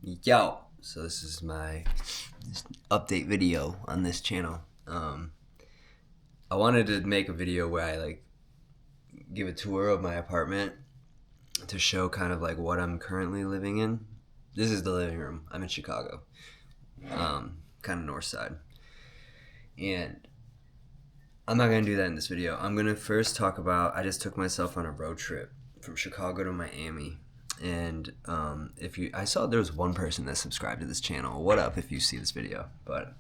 Yo, so this is my update video on this channel. I wanted to make a video where I give a tour of my apartment to show kind of like what I'm currently living in. This is the living room. I'm in Chicago, kind of north side, and I'm not gonna do that in this video. I'm gonna first talk about I just took myself on a road trip from Chicago to Miami. And I saw there was one person that subscribed to this channel. What up if you see this video? But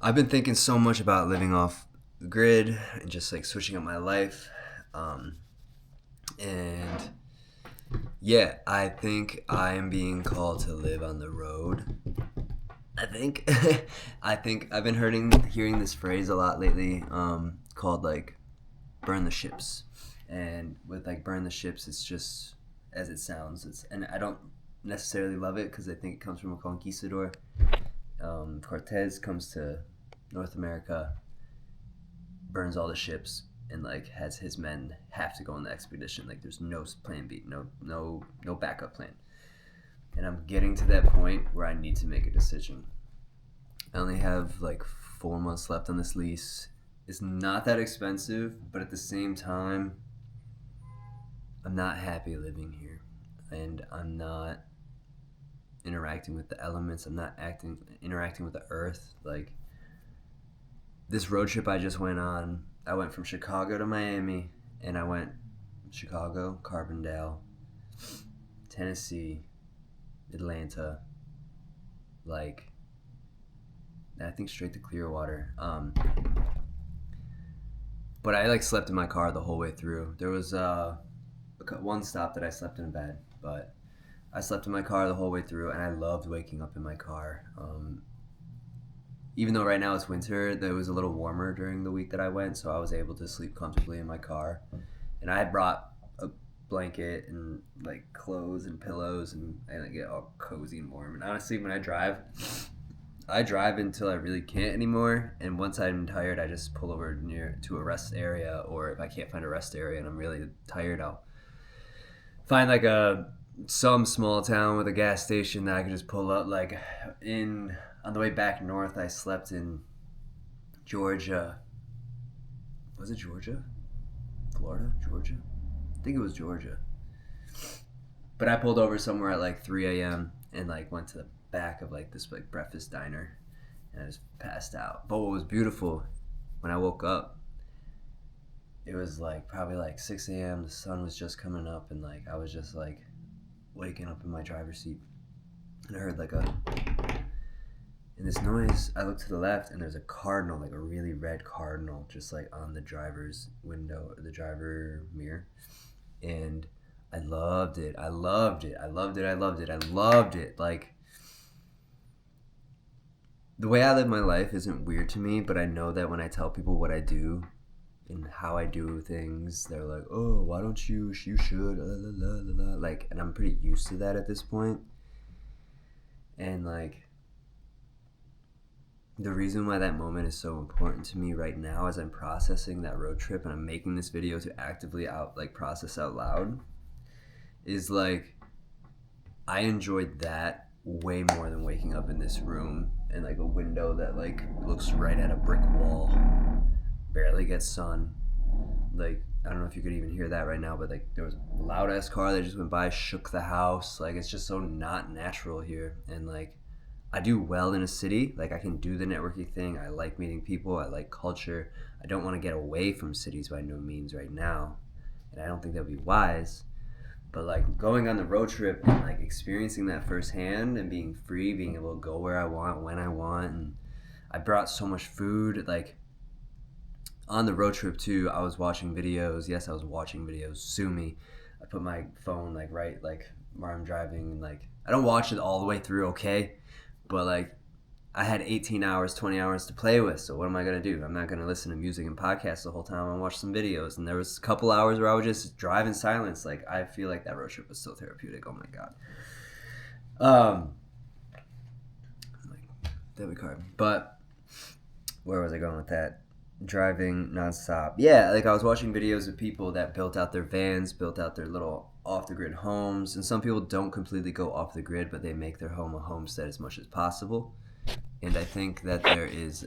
I've been thinking so much about living off the grid and just like switching up my life. And yeah, I think I am being called to live on the road. I think I've been hearing this phrase a lot lately, called like burn the ships. And with like burn the ships, it's just as it sounds. And I don't necessarily love it because I think it comes from a conquistador. Cortez comes to North America, burns all the ships, and like has his men have to go on the expedition. Like there's no plan B, no backup plan. And I'm getting to that point where I need to make a decision. I only have like 4 months left on this lease. It's not that expensive, but at the same time, I'm not happy living here, and I'm not interacting with the elements. I'm not interacting with the earth. Like this road trip I just went on, I went from Chicago to Miami, and I went Chicago, Carbondale, Tennessee, Atlanta, like I think straight to Clearwater. But I like slept in my car the whole way through. There was one stop that I slept in bed, but I slept in my car the whole way through, and I loved waking up in my car. Even though right now it's winter, it was a little warmer during the week that I went, so I was able to sleep comfortably in my car. And I had brought a blanket and like clothes and pillows, and I like get all cozy and warm. And honestly, when I drive until I really can't anymore, and once I'm tired, I just pull over near to a rest area, or if I can't find a rest area and I'm really tired, I'll find like some small town with a gas station that I could just pull up. Like on the way back north, I slept in Georgia. Was it Georgia? Florida? Georgia? I think it was Georgia. But I pulled over somewhere at like 3 a.m. and like went to the back of like this like breakfast diner, and I just passed out. But what was beautiful, when I woke up, it was like probably like 6 a.m. The sun was just coming up, and like I was just like waking up in my driver's seat, and I heard like and this noise. I looked to the left, and there's a cardinal, like a really red cardinal, just like on the driver's window or the driver mirror. And I loved it. Like the way I live my life isn't weird to me, but I know that when I tell people what I do and how I do things, they're like, "Oh, why don't you? You should." La, la, la, la, la. Like, and I'm pretty used to that at this point. And like, the reason why that moment is so important to me right now, as I'm processing that road trip and I'm making this video to actively process out loud, is like I enjoyed that way more than waking up in this room and like a window that like looks right at a brick wall, barely gets sun. Like I don't know if you could even hear that right now, but like there was a loud ass car that just went by, shook the house. Like it's just so not natural here. And like I do well in a city. Like I can do the networking thing. I like meeting people. I like culture. I don't want to get away from cities by no means right now, and I don't think that would be wise. But like going on the road trip and like experiencing that firsthand and being free, being able to go where I want, when I want. And I brought so much food. Like on the road trip too, I was watching videos. Yes, I was watching videos. Sue me. I put my phone like right like where I'm driving, and like I don't watch it all the way through, okay? But like I had 18 hours, 20 hours to play with, so what am I going to do? I'm not going to listen to music and podcasts the whole time. I'll watch some videos. And there was a couple hours where I would just drive in silence. Like I feel like that road trip was so therapeutic. Oh my God. Like debit card. But where was I going with that? Driving nonstop. Yeah, like I was watching videos of people that built out their vans, built out their little off the grid homes, and some people don't completely go off the grid, but they make their home a homestead as much as possible. And I think that there is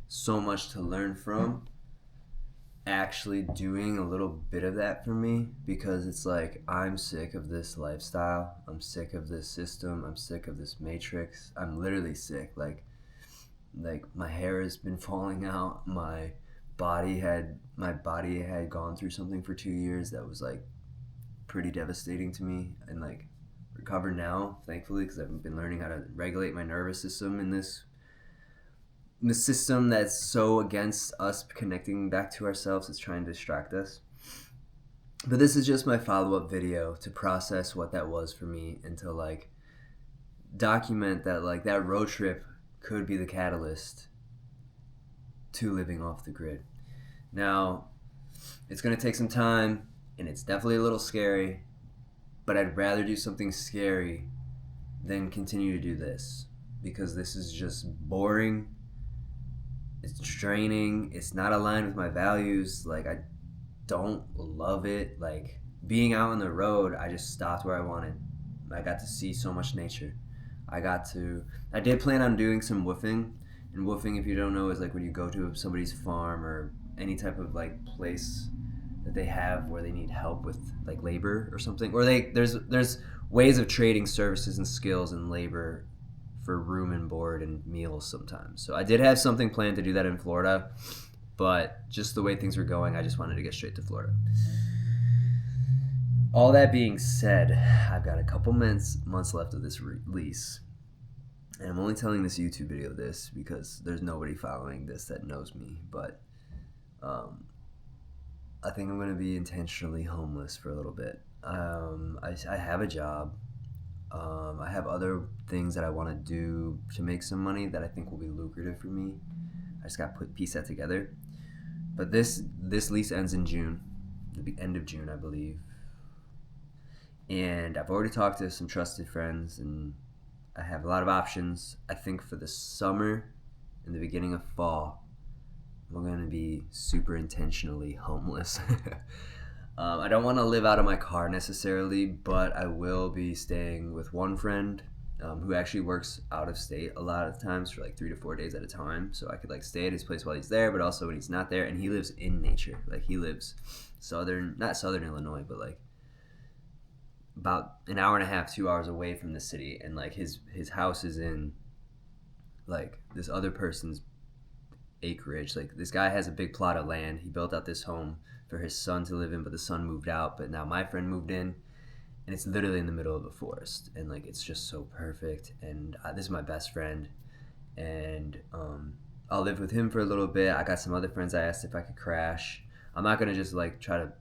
so much to learn from actually doing a little bit of that for me, because it's like, I'm sick of this lifestyle, I'm sick of this system, I'm sick of this matrix. I'm literally sick. Like my hair has been falling out, my body had gone through something for 2 years that was like pretty devastating to me, and like recovered now, thankfully, because I've been learning how to regulate my nervous system in this system that's so against us connecting back to ourselves. It's trying to distract us. But this is just my follow-up video to process what that was for me, and to like document that like that road trip could be the catalyst to living off the grid. Now, it's going to take some time, and it's definitely a little scary, but I'd rather do something scary than continue to do this, because this is just boring. It's draining. It's not aligned with my values. Like, I don't love it. Like, being out on the road, I just stopped where I wanted. I got to see so much nature. I did plan on doing some woofing. And woofing, if you don't know, is like when you go to somebody's farm or any type of like place that they have where they need help with like labor or something. Or there's ways of trading services and skills and labor for room and board and meals sometimes. So I did have something planned to do that in Florida, but just the way things were going, I just wanted to get straight to Florida. All that being said, I've got a couple months left of this lease, and I'm only telling this YouTube video this because there's nobody following this that knows me, but I think I'm going to be intentionally homeless for a little bit. I have a job. I have other things that I want to do to make some money that I think will be lucrative for me. I just got to piece that together. But this lease ends in June, the end of June, I believe. And I've already talked to some trusted friends, and I have a lot of options. I think for the summer and the beginning of fall, I'm going to be super intentionally homeless. I don't want to live out of my car necessarily, but I will be staying with one friend who actually works out of state a lot of times for like 3 to 4 days at a time. So I could like stay at his place while he's there, but also when he's not there. And he lives in nature. Like he lives not southern Illinois, but like about an hour and a half, 2 hours away from the city. And like his house is in like this other person's acreage. Like this guy has a big plot of land. He built out this home for his son to live in, but the son moved out. But now my friend moved in, and it's literally in the middle of a forest, and like it's just so perfect. And this is my best friend, and I'll live with him for a little bit. I got some other friends I asked if I could crash. I'm not gonna just like try to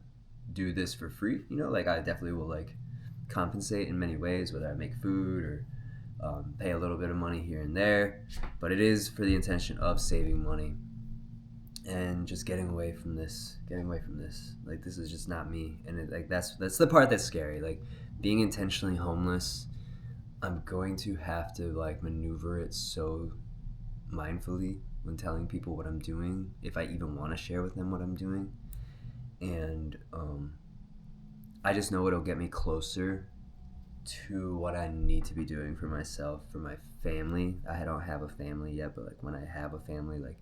do this for free, you know. Like I definitely will like compensate in many ways, whether I make food or pay a little bit of money here and there, but it is for the intention of saving money and just getting away from this. Like this is just not me, and like that's the part that's scary. Like being intentionally homeless, I'm going to have to like maneuver it so mindfully when telling people what I'm doing, if I even want to share with them what I'm doing. And I just know it'll get me closer to what I need to be doing for myself, for my family. I don't have a family yet, but like when I have a family, like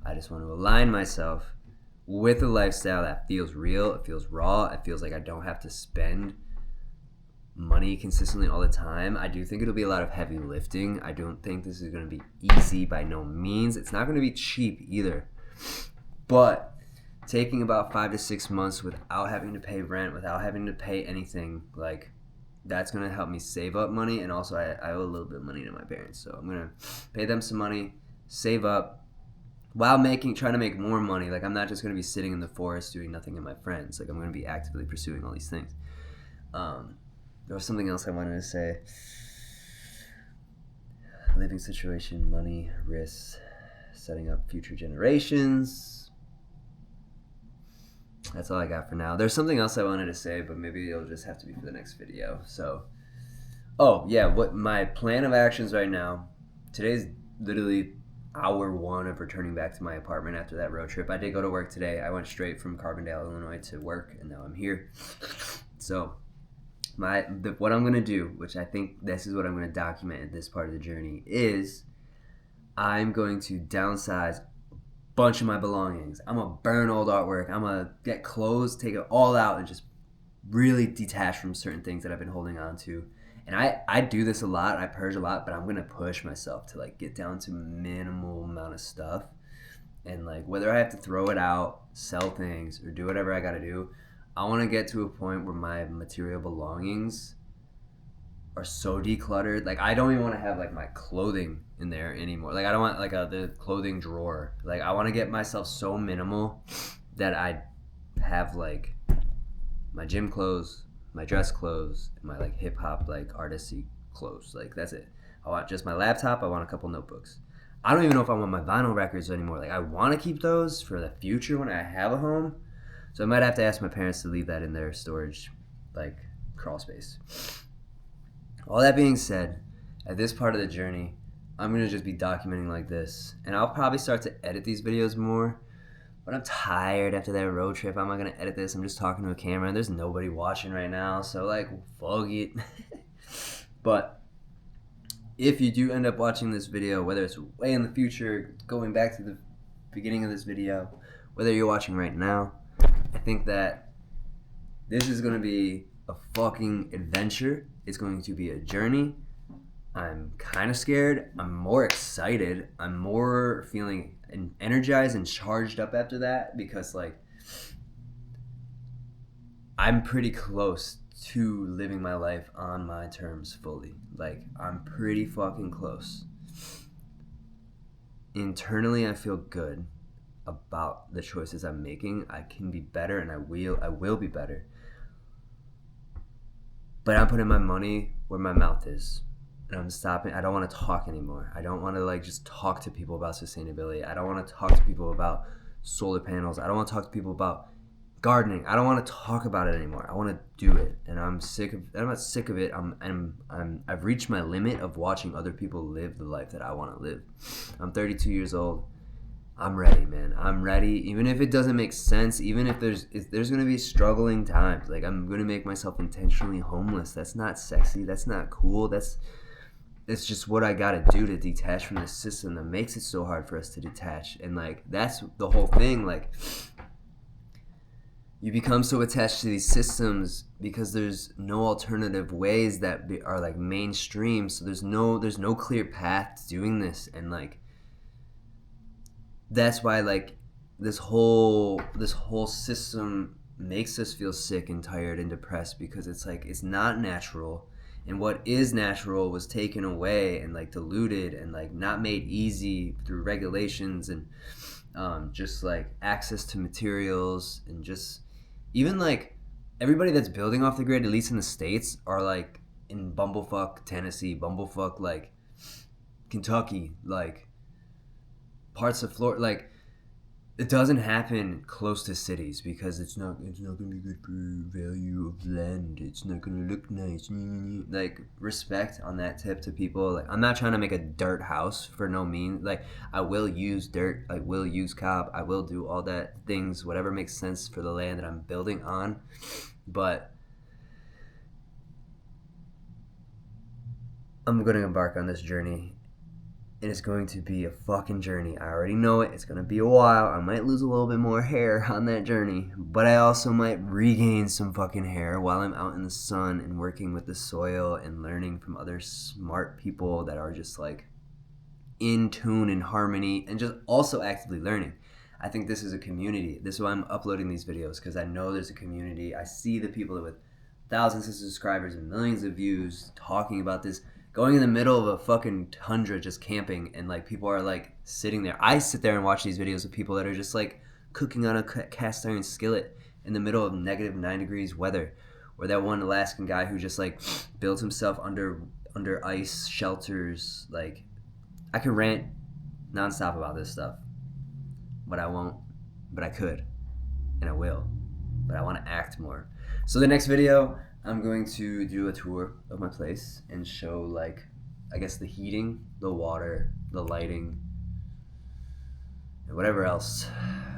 I just want to align myself with a lifestyle that feels real, it feels raw, it feels like I don't have to spend money consistently all the time. I do think it'll be a lot of heavy lifting. I don't think this is going to be easy by no means. It's not going to be cheap either. But taking about 5 to 6 months without having to pay rent, without having to pay anything, like that's going to help me save up money. And also I owe a little bit of money to my parents, so I'm going to pay them some money, save up, while trying to make more money. Like I'm not just going to be sitting in the forest doing nothing with my friends. Like I'm going to be actively pursuing all these things. There was something else I wanted to say. Living situation, money, risks, setting up future generations. That's all I got for now. There's something else I wanted to say, but maybe it'll just have to be for the next video. So, what my plan of actions right now, today's literally hour 1 of returning back to my apartment after that road trip. I did go to work today. I went straight from Carbondale, Illinois to work, and now I'm here. So what I'm gonna do, which I think this is what I'm gonna document in this part of the journey, is I'm going to downsize a bunch of my belongings. I'm gonna burn old artwork. I'm gonna get clothes, take it all out, and just really detach from certain things that I've been holding on to. And I do this a lot. I purge a lot, but I'm gonna push myself to like get down to minimal amount of stuff. And like whether I have to throw it out, sell things, or do whatever I gotta do, I want to get to a point where my material belongings are so decluttered. Like I don't even want to have like my clothing in there anymore. Like I don't want like the clothing drawer. Like I want to get myself so minimal that I have like my gym clothes, my dress clothes, and my like hip hop like artisty clothes. Like that's it. I want just my laptop. I want a couple notebooks. I don't even know if I want my vinyl records anymore. Like I want to keep those for the future when I have a home. So I might have to ask my parents to leave that in their storage, like, crawl space. All that being said, at this part of the journey, I'm going to just be documenting like this. And I'll probably start to edit these videos more. But I'm tired after that road trip. I'm not going to edit this. I'm just talking to a camera. And there's nobody watching right now. So, like, fuck it. But if you do end up watching this video, whether it's way in the future, going back to the beginning of this video, whether you're watching right now, I think that this is going to be a fucking adventure. It's going to be a journey. I'm kind of scared. I'm more excited. I'm more feeling energized and charged up after that because, like, I'm pretty close to living my life on my terms fully. Like, I'm pretty fucking close. Internally, I feel good about the choices I'm making. I can be better, and I will be better. But I'm putting my money where my mouth is. And I'm stopping. I don't want to talk anymore. I don't want to like just talk to people about sustainability. I don't want to talk to people about solar panels. I don't want to talk to people about gardening. I don't want to talk about it anymore. I want to do it. And I'm not sick of it. I've reached my limit of watching other people live the life that I want to live. I'm 32 years old. I'm ready, man. I'm ready. Even if it doesn't make sense, even if there's going to be struggling times. Like, I'm going to make myself intentionally homeless. That's not sexy. That's not cool. It's just what I got to do to detach from the system that makes it so hard for us to detach. And, like, that's the whole thing. Like, you become so attached to these systems because there's no alternative ways that are, like, mainstream. So there's no clear path to doing this. And, like, that's why like this whole system makes us feel sick and tired and depressed because it's like it's not natural, and what is natural was taken away and like diluted and like not made easy through regulations and just like access to materials, and just even like everybody that's building off the grid, at least in the States, are like in bumblefuck Tennessee, bumblefuck like Kentucky, like parts of Florida. Like, it doesn't happen close to cities because it's not gonna be good for value of land. It's not gonna look nice. Like, respect on that tip to people. Like, I'm not trying to make a dirt house for no means. Like, I will use dirt. I will use cob. I will do all that things, whatever makes sense for the land that I'm building on. But I'm gonna embark on this journey. And it's going to be a fucking journey. I already know it. It's going to be a while. I might lose a little bit more hair on that journey. But I also might regain some fucking hair while I'm out in the sun and working with the soil and learning from other smart people that are just like in tune and harmony and just also actively learning. I think this is a community. This is why I'm uploading these videos, because I know there's a community. I see the people with thousands of subscribers and millions of views talking about this, going in the middle of a fucking tundra just camping, and like people are like sitting there. I sit there and watch these videos of people that are just like cooking on a cast iron skillet in the middle of -9 degrees weather, or that one Alaskan guy who just like built himself under ice shelters. Like, I can rant nonstop about this stuff, but I won't. But I could, and I will. But I want to act more. So the next video, I'm going to do a tour of my place and show, like, I guess the heating, the water, the lighting, and whatever else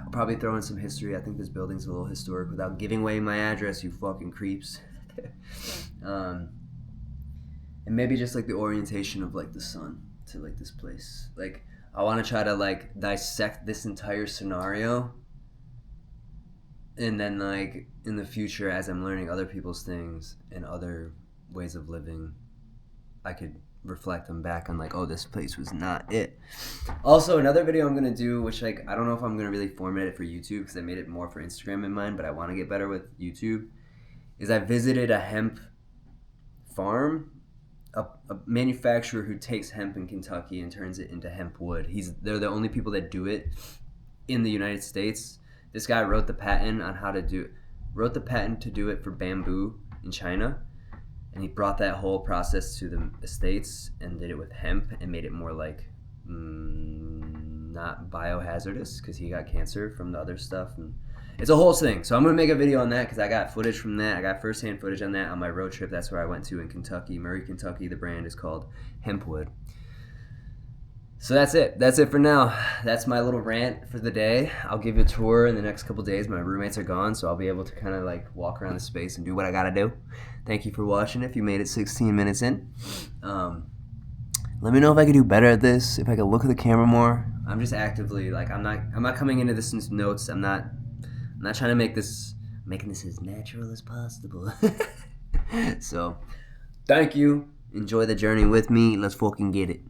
I'll probably throw in some history. I think this building's a little historic without giving away my address, you fucking creeps. And maybe just like the orientation of like the sun to like this place. Like I want to try to like dissect this entire scenario, and then like in the future, as I'm learning other people's things and other ways of living, I could reflect them back on like, oh, this place was not it. Also, another video I'm gonna do, which like I don't know if I'm gonna really format it for YouTube because I made it more for Instagram in mind, but I want to get better with YouTube, is I visited a hemp farm, a manufacturer who takes hemp in Kentucky and turns it into hemp wood. They're the only people that do it in the United States. This guy wrote the patent to do it for bamboo in China. And he brought that whole process to the States and did it with hemp and made it more like not biohazardous because he got cancer from the other stuff. And it's a whole thing. So I'm going to make a video on that because I got footage from that. I got firsthand footage on that on my road trip. That's where I went to in Kentucky, Murray, Kentucky. The brand is called Hempwood. So that's it. That's it for now. That's my little rant for the day. I'll give you a tour in the next couple days. My roommates are gone, so I'll be able to kind of like walk around the space and do what I gotta do. Thank you for watching. If you made it 16 minutes in, let me know if I could do better at this. If I could look at the camera more. I'm just actively like I'm not coming into this in notes. I'm not trying to making this as natural as possible. So, thank you. Enjoy the journey with me. Let's fucking get it.